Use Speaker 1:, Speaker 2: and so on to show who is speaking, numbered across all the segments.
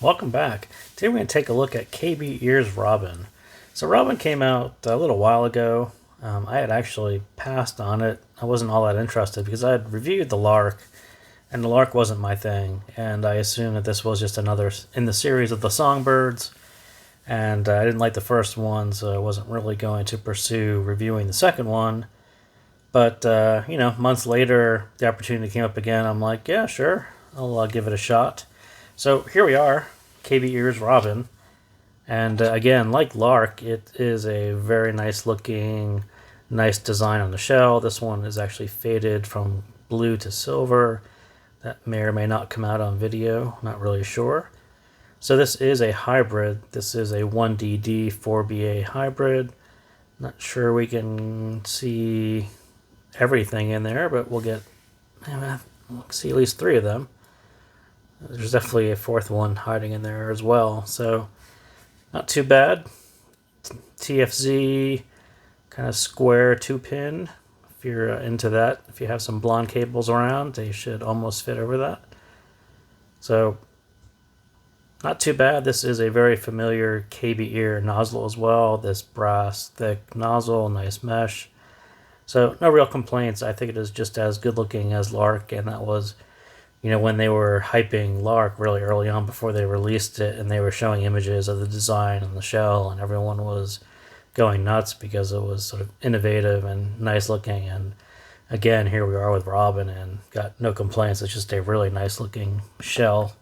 Speaker 1: Welcome back. Today we're going to take a look at KBEAR's Robin. So Robin came out a little while ago. I had actually passed on it. I wasn't all that interested because I had reviewed the Lark, and the Lark wasn't my thing. And I assumed that this was just another in the series of the Songbirds. And I didn't like the first one, so I wasn't really going to pursue reviewing the second one. But, months later, the opportunity came up again. I'm like, yeah, sure, I'll give it a shot. So here we are, KBEAR's Robin. And again, like Lark, it is a very nice looking, nice design on the shell. This one is actually faded from blue to silver. That may or may not come out on video, not really sure. So this is a hybrid. This is a 1DD 4BA hybrid. Not sure we can see everything in there, but we'll see at least 3 of them. There's definitely a 4th one hiding in there as well, so not too bad. TFZ kind of square 2-pin. If you're into that, if you have some blonde cables around, they should almost fit over that. So not too bad. This is a very familiar KBEAR nozzle as well. This brass thick nozzle, nice mesh. So no real complaints. I think it is just as good looking as Lark, and that was, when they were hyping Lark really early on before they released it, and they were showing images of the design and the shell, and everyone was going nuts because it was sort of innovative and nice looking. And again, here we are with Robin and got no complaints. It's just a really nice looking shell.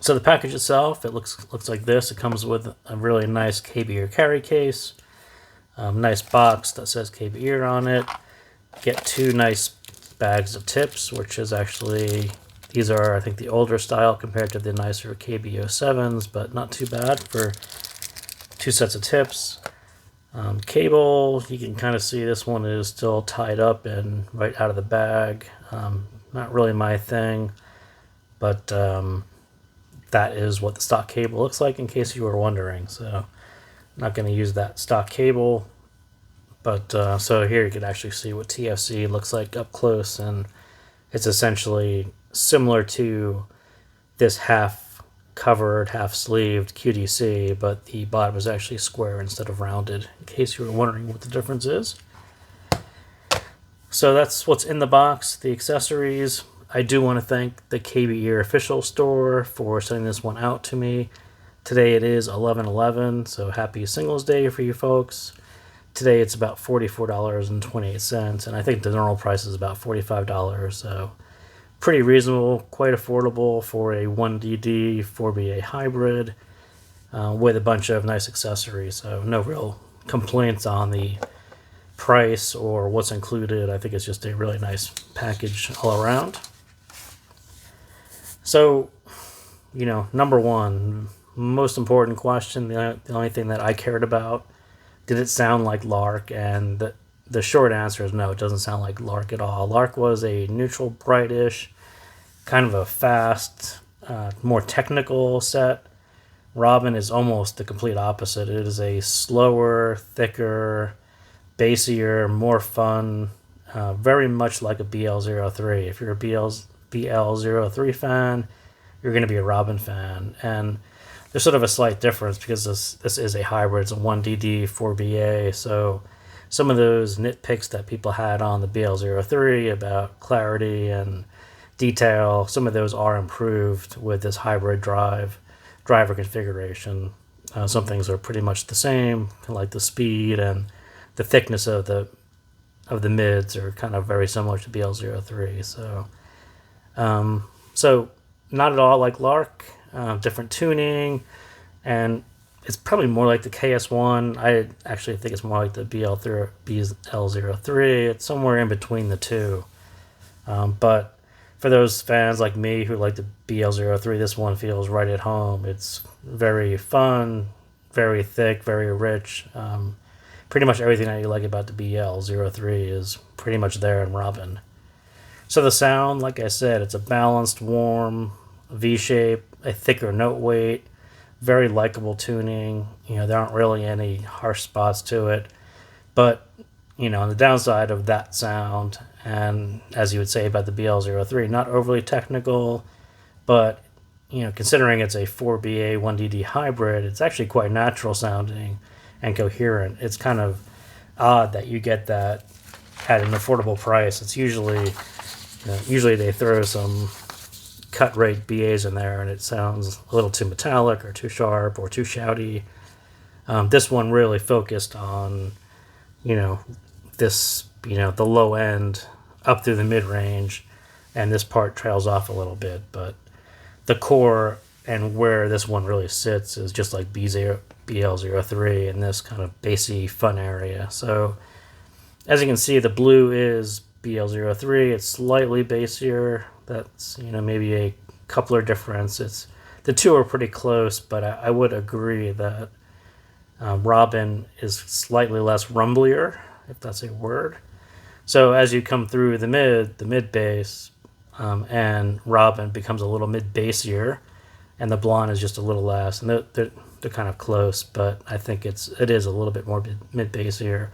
Speaker 1: So the package itself, it looks like this. It comes with a really nice KBEAR carry case. Nice box that says KBEAR on it. Get 2 nice bags of tips, which is actually, these are I think the older style compared to the nicer KB07s, but not too bad for 2 sets of tips. Cable, you can kind of see this one is still tied up and right out of the bag. Not really my thing, but that is what the stock cable looks like, in case you were wondering. So not going to use that stock cable, but so here you can actually see what TFC looks like up close, and it's essentially similar to this half covered, half sleeved QDC, but the bottom is actually square instead of rounded, in case you were wondering what the difference is. So that's what's in the box, the accessories. I do want to thank the KBEAR official store for sending this one out to me. Today it is 11/11, so happy Singles Day for you folks. Today it's about $44.28, and I think the normal price is about $45, so pretty reasonable, quite affordable for a 1DD 4BA hybrid with a bunch of nice accessories, so no real complaints on the price or what's included. I think it's just a really nice package all around. So, number one, most important question, the only thing that I cared about, did it sound like Lark? And the short answer is no, it doesn't sound like Lark at all. Lark was a neutral, brightish, kind of a fast, more technical set. Robin is almost the complete opposite. It is a slower, thicker, bassier, more fun, very much like a BL03. If you're a BL03 fan, you're going to be a Robin fan. And there's sort of a slight difference because this is a hybrid. It's a 1DD 4BA, so some of those nitpicks that people had on the BL03 about clarity and detail, some of those are improved with this hybrid driver configuration. Some things are pretty much the same, like the speed and the thickness of the mids are kind of very similar to BL03. So not at all like Lark. Different tuning, and it's probably more like the KS1. I actually think it's more like the BL03. It's somewhere in between the two. But for those fans like me who like the BL03, this one feels right at home. It's very fun, very thick, very rich. Pretty much everything that you like about the BL03 is pretty much there in Robin. So the sound, like I said, it's a balanced, warm V-shape, a thicker note weight, very likable tuning. There aren't really any harsh spots to it. But, on the downside of that sound, and as you would say about the BL03, not overly technical, but considering it's a 4BA 1DD hybrid, it's actually quite natural sounding and coherent. It's kind of odd that you get that at an affordable price. It's usually they throw some cut rate BAs in there and it sounds a little too metallic or too sharp or too shouty. This one really focused on, the low end up through the mid range, and this part trails off a little bit, but the core and where this one really sits is just like BL03 in this kind of bassy fun area. So as you can see, the blue is BL03. It's slightly bassier. That's maybe a coupler difference. The two are pretty close, but I would agree that Robin is slightly less rumblier, if that's a word. So as you come through the mid bass, and Robin becomes a little mid bassier, and the blonde is just a little less, and they're kind of close, but I think it is a little bit more mid bassier.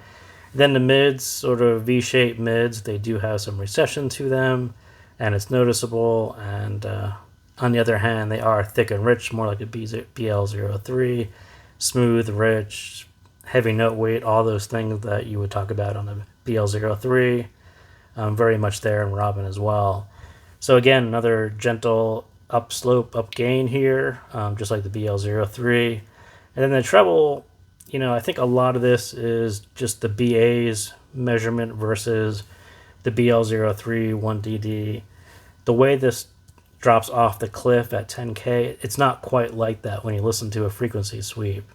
Speaker 1: Then the mids, sort of V-shaped mids, they do have some recession to them, and it's noticeable. And on the other hand, they are thick and rich, more like a BL03, smooth, rich, heavy note weight, all those things that you would talk about on a BL03, very much there in Robin as well. So again, another gentle upslope, up gain here, just like the BL03. And then the treble, I think a lot of this is just the BA's measurement versus the BL03 1DD. The way this drops off the cliff at 10K, it's not quite like that when you listen to a frequency sweep.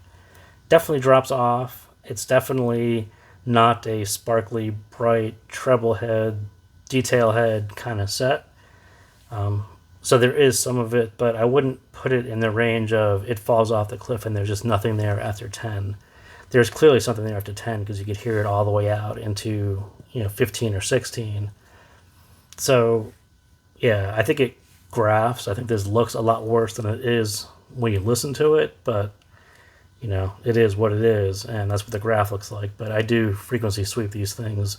Speaker 1: Definitely drops off. It's definitely not a sparkly, bright treble head, detail head kind of set. So there is some of it, but I wouldn't put it in the range of it falls off the cliff and there's just nothing there after 10. There's clearly something there after 10 because you could hear it all the way out into 15 or 16. So yeah, I think it graphs. I think this looks a lot worse than it is when you listen to it, but it is what it is, and that's what the graph looks like. But I do frequency sweep these things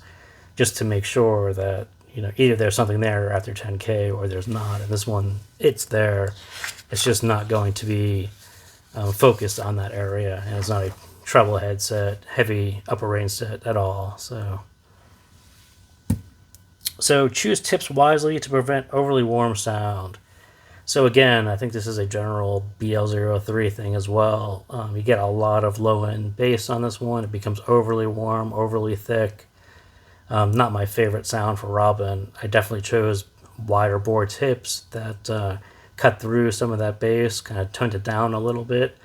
Speaker 1: just to make sure that either there's something there after 10K or there's not. And this one, it's there. It's just not going to be focused on that area, and it's not a treble headset, heavy upper range set at all. So choose tips wisely to prevent overly warm sound. So again, I think this is a general BL03 thing as well. You get a lot of low-end bass on this one. It becomes overly warm, overly thick. Not my favorite sound for Robin. I definitely chose wider bore tips that cut through some of that bass, kind of toned it down a little bit,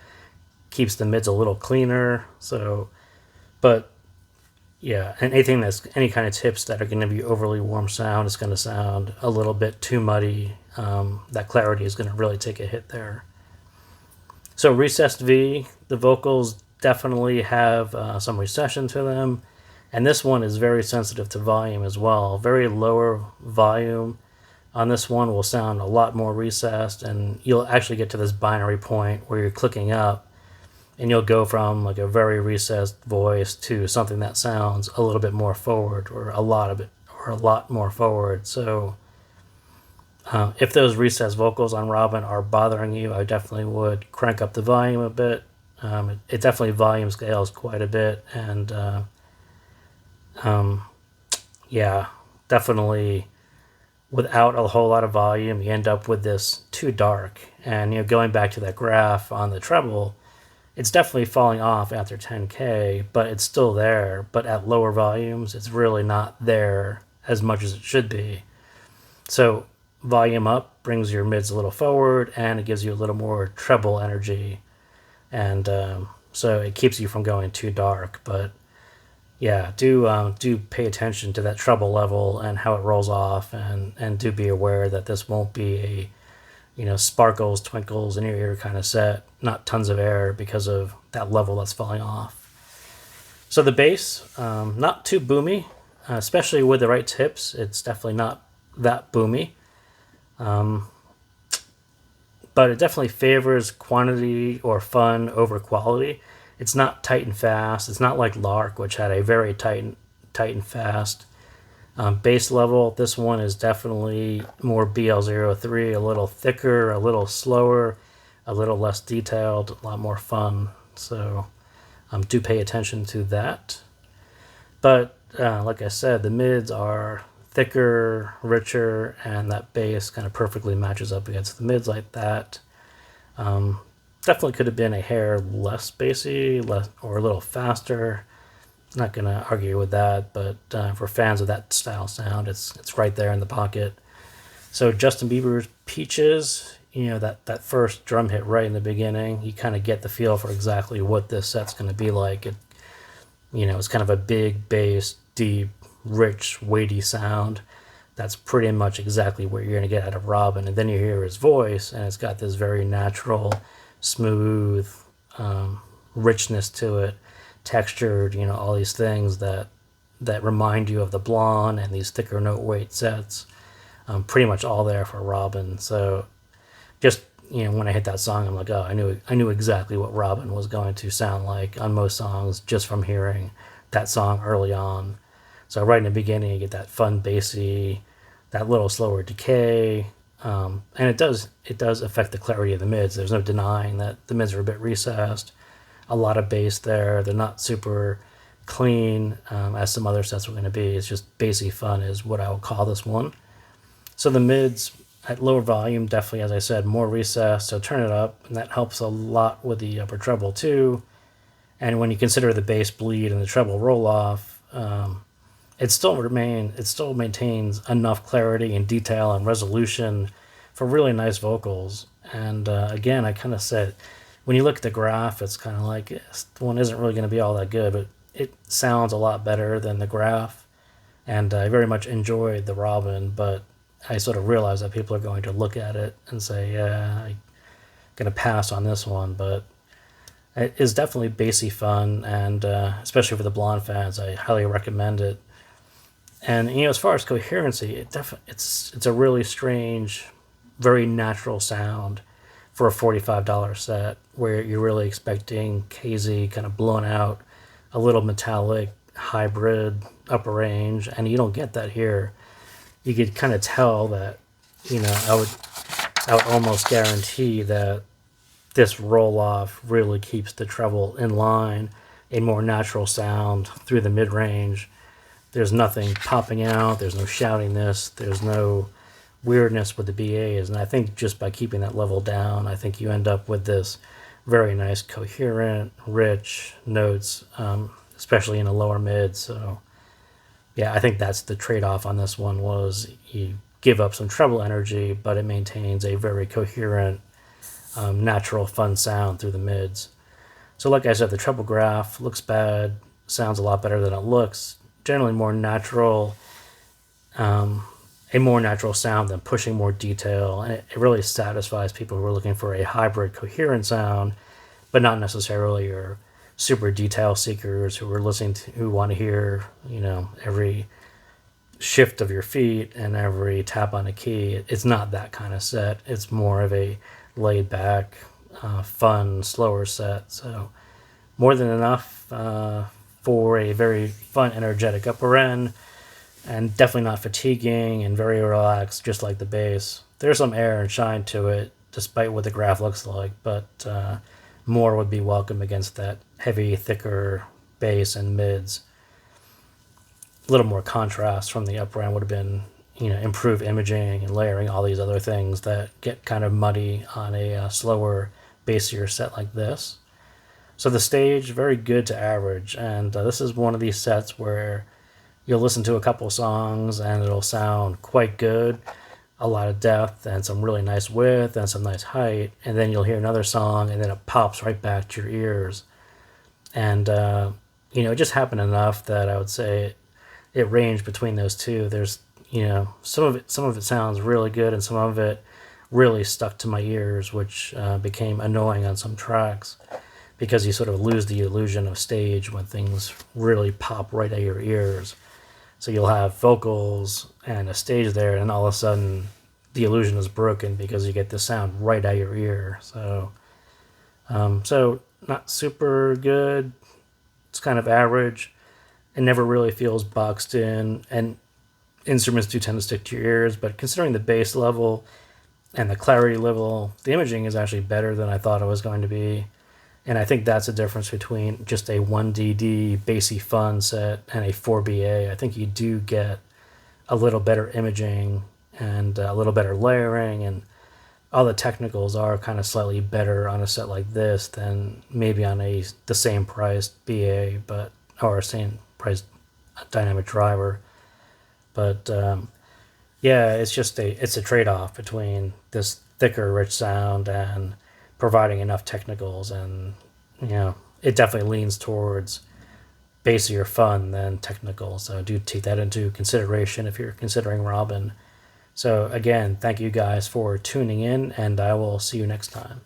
Speaker 1: keeps the mids a little cleaner. But yeah, and anything that's any kind of tips that are going to be overly warm sound is going to sound a little bit too muddy. That clarity is going to really take a hit there. So recessed V, the vocals definitely have some recession to them. And this one is very sensitive to volume as well. Very lower volume on this one will sound a lot more recessed, and you'll actually get to this binary point where you're clicking up, and you'll go from like a very recessed voice to something that sounds a little bit more forward, or a lot more forward. So if those recessed vocals on Robin are bothering you, I definitely would crank up the volume a bit. It definitely volume scales quite a bit, and yeah, definitely without a whole lot of volume, you end up with this too dark. And going back to that graph on the treble, it's definitely falling off after 10K, but it's still there. But at lower volumes, it's really not there as much as it should be. So volume up brings your mids a little forward, and it gives you a little more treble energy. And so it keeps you from going too dark. But yeah, do pay attention to that treble level and how it rolls off, and do be aware that this won't be a sparkles, twinkles in your ear kind of set, not tons of air because of that level that's falling off. So the bass, not too boomy, especially with the right tips. It's definitely not that boomy, but it definitely favors quantity or fun over quality. It's not tight and fast. It's not like Lark, which had a very tight and fast Bass level, this one is definitely more BL03, a little thicker, a little slower, a little less detailed, a lot more fun. So do pay attention to that. But like I said, the mids are thicker, richer, and that bass kind of perfectly matches up against the mids like that. Definitely could have been a hair less bassy, or a little faster. Not going to argue with that, but for fans of that style sound, it's right there in the pocket. So Justin Bieber's Peaches, that first drum hit right in the beginning, you kind of get the feel for exactly what this set's going to be like. It's kind of a big bass, deep, rich, weighty sound. That's pretty much exactly what you're going to get out of Robin. And then you hear his voice, and it's got this very natural, smooth richness to it, textured, all these things that remind you of the Blonde and these thicker note weight sets. Pretty much all there for Robin. So just, when I hit that song, I'm like, oh, I knew exactly what Robin was going to sound like on most songs just from hearing that song early on. So right in the beginning, you get that fun bassy, that little slower decay, and it does affect the clarity of the mids. There's no denying that the mids are a bit recessed, a lot of bass there. They're not super clean as some other sets were going to be. It's just bassy fun is what I would call this one. So the mids at lower volume, definitely, as I said, more recessed, so turn it up, and that helps a lot with the upper treble too. And when you consider the bass bleed and the treble roll off, it still maintains enough clarity and detail and resolution for really nice vocals. And again, I kind of said, when you look at the graph, it's kind of like this one isn't really going to be all that good, but it sounds a lot better than the graph. And I very much enjoyed the Robin, but I sort of realized that people are going to look at it and say, yeah, I'm going to pass on this one. But it is definitely bassy fun, and especially for the Blonde fans, I highly recommend it. And as far as coherency, it's a really strange, very natural sound for a $45 set, where you're really expecting KZ kind of blown out, a little metallic hybrid upper range, and you don't get that here. You could kind of tell that, I would almost guarantee that this roll off really keeps the treble in line, a more natural sound through the mid range. There's nothing popping out. There's no shoutiness. There's no weirdness with the BAs. And I think just by keeping that level down, I think you end up with this very nice, coherent, rich notes, especially in the lower mid. So, yeah, I think that's the trade-off on this one, was you give up some treble energy, but it maintains a very coherent, natural, fun sound through the mids. So like I said, the treble graph looks bad, sounds a lot better than it looks. Generally more natural, a more natural sound than pushing more detail. And it really satisfies people who are looking for a hybrid, coherent sound, but not necessarily your super detail seekers who are who want to hear, every shift of your feet and every tap on a key. It's not that kind of set. It's more of a laid back, fun, slower set. So more than enough for a very fun, energetic upper end, and definitely not fatiguing and very relaxed, just like the bass. There's some air and shine to it, despite what the graph looks like, but more would be welcome against that heavy, thicker bass and mids. A little more contrast from the upper end would have been, improved imaging and layering, all these other things that get kind of muddy on a slower, bassier set like this. So the stage, very good to average, and this is one of these sets where you'll listen to a couple songs and it'll sound quite good, a lot of depth and some really nice width and some nice height, and then you'll hear another song and then it pops right back to your ears. And it just happened enough that I would say it ranged between those two. There's some of it sounds really good, and some of it really stuck to my ears, which became annoying on some tracks, because you sort of lose the illusion of stage when things really pop right at your ears. So you'll have vocals and a stage there, and all of a sudden the illusion is broken because you get the sound right at your ear. So not super good. It's kind of average. It never really feels boxed in, and instruments do tend to stick to your ears, but considering the bass level and the clarity level, the imaging is actually better than I thought it was going to be. And I think that's the difference between just a 1DD bassy fun set and a 4BA. I think you do get a little better imaging and a little better layering, and all the technicals are kind of slightly better on a set like this than maybe on the same priced BA, but or same priced dynamic driver. But yeah, it's a trade-off between this thicker, rich sound and providing enough technicals, and it definitely leans towards bassier fun than technical. So do take that into consideration if you're considering Robin. So again, thank you guys for tuning in, and I will see you next time.